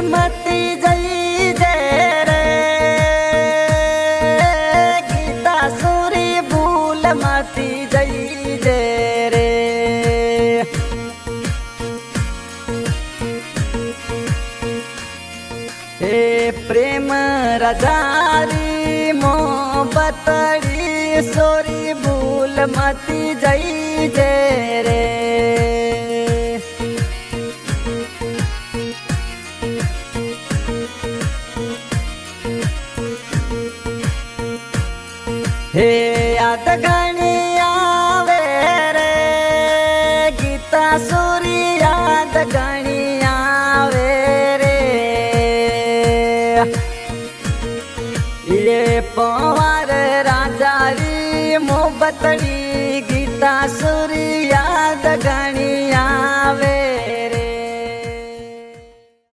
मती जई जय रे गीता सूरी भूल मती जई जय रे। हे प्रेम रजारी मोहब्बतड़ी सोरी भूल मती जई जय रे। हे याद घणी आवे रे गीता सूरी याद घणी आवे रे। ये पवार राजारी मोहब्बतड़ी गीता सूरी याद घणी